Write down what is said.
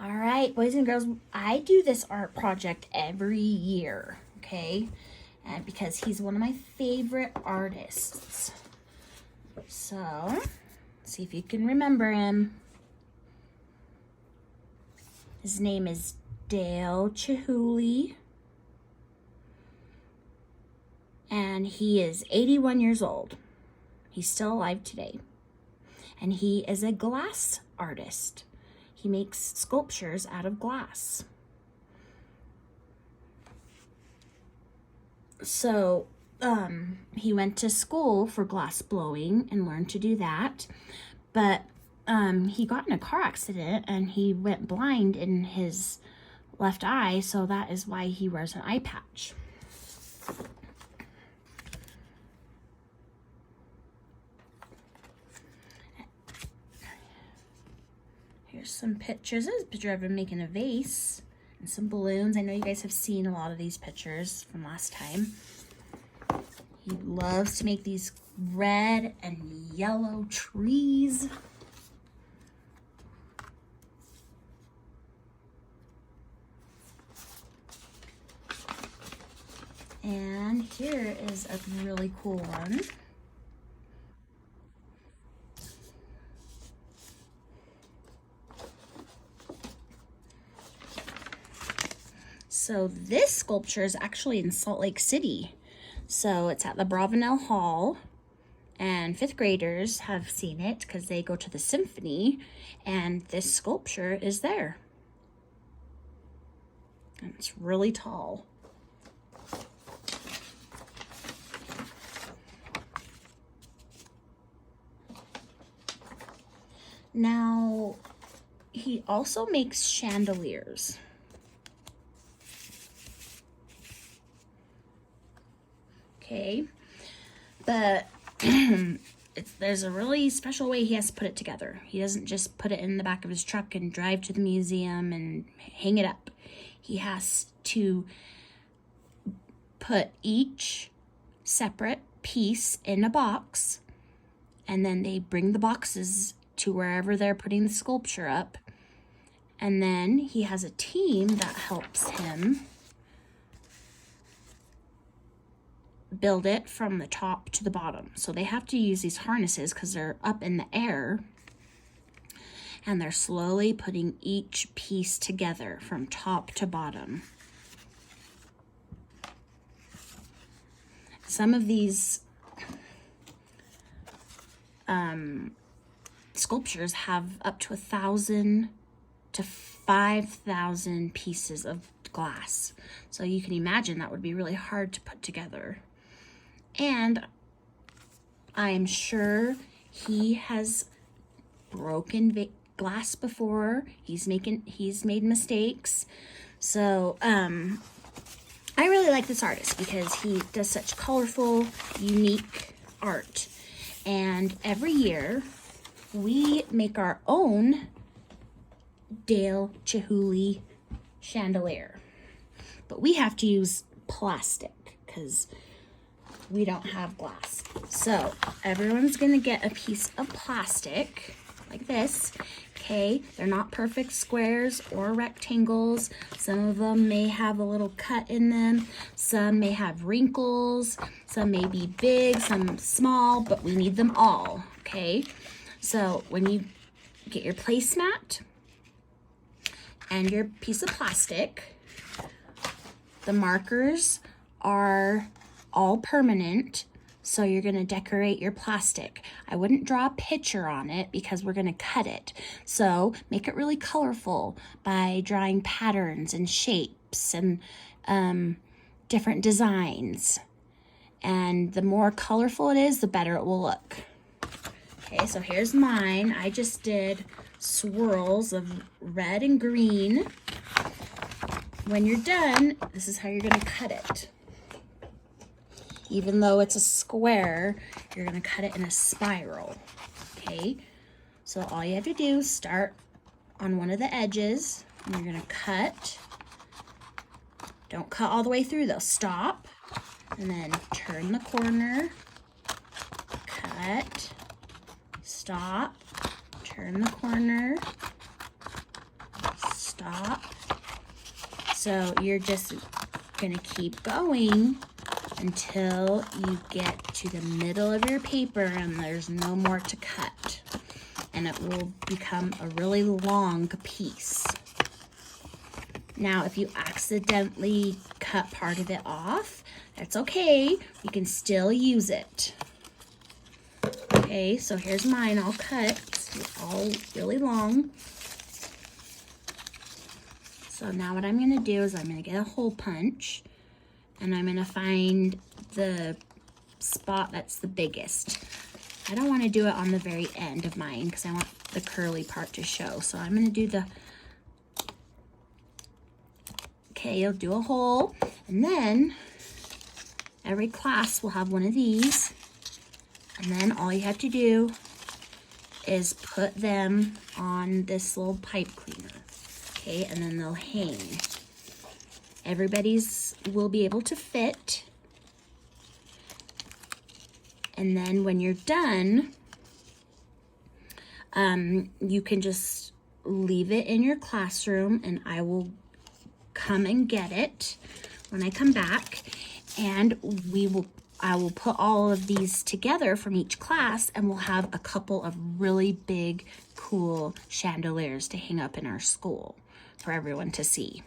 All right, boys and girls, I do this art project every year, okay? And because he's one of my favorite artists. So, see if you can remember him. His name is Dale Chihuly. And he is 81 years old. He's still alive today. And he is a glass artist. He makes sculptures out of glass. So, he went to school for glass blowing and learned to do that. But he got in a car accident and he went blind in his left eye, so that is why he wears an eye patch. Here's some pictures. This is a picture of him making a vase and some balloons. I know you guys have seen a lot of these pictures from last time. He loves to make these red and yellow trees. And here is a really cool one. So this sculpture is actually in Salt Lake City. So it's at the Bravenel Hall, and fifth graders have seen it because they go to the symphony, and this sculpture is there. And it's really tall. Now, he also makes chandeliers. Okay, but there's a really special way he has to put it together. He doesn't just put it in the back of his truck and drive to the museum and hang it up. He has to put each separate piece in a box, and then they bring the boxes to wherever they're putting the sculpture up, and then he has a team that helps him build it from the top to the bottom. So they have to use these harnesses because they're up in the air, and they're slowly putting each piece together from top to bottom. Some of these sculptures have up to 1,000 to 5,000 pieces of glass. So you can imagine that would be really hard to put together. And I'm sure he has broken glass before. He's made mistakes. So I really like this artist because he does such colorful, unique art. And every year we make our own Dale Chihuly chandelier. But we have to use plastic because we don't have glass. So everyone's gonna get a piece of plastic like this. Okay, they're not perfect squares or rectangles. Some of them may have a little cut in them. Some may have wrinkles. Some may be big, some small, but we need them all, okay? So when you get your placemat and your piece of plastic, the markers are all permanent, so you're gonna decorate your plastic. I wouldn't draw a picture on it because we're gonna cut it. So make it really colorful by drawing patterns and shapes and different designs. And the more colorful it is, the better it will look. Okay, so here's mine. I just did swirls of red and green. When you're done, this is how you're gonna cut it. Even though it's a square, you're gonna cut it in a spiral, okay? So all you have to do is start on one of the edges, and you're gonna cut. Don't cut all the way through though, stop, and then turn the corner, cut, stop, turn the corner, top. So you're just gonna keep going until you get to the middle of your paper and there's no more to cut. And it will become a really long piece. Now, if you accidentally cut part of it off, that's okay. You can still use it. Okay, so here's mine all cut. It's all really long. So now what I'm gonna do is I'm gonna get a hole punch and I'm gonna find the spot that's the biggest. I don't wanna do it on the very end of mine because I want the curly part to show. So I'm gonna do the, okay, you'll do a hole, and then every class will have one of these, and then all you have to do is put them on this little pipe cleaner, okay, and then they'll hang. Everybody's will be able to fit, and then when you're done, you can just leave it in your classroom, and I will come and get it when I come back, and I will put all of these together from each class, and we'll have a couple of really big, cool chandeliers to hang up in our school for everyone to see.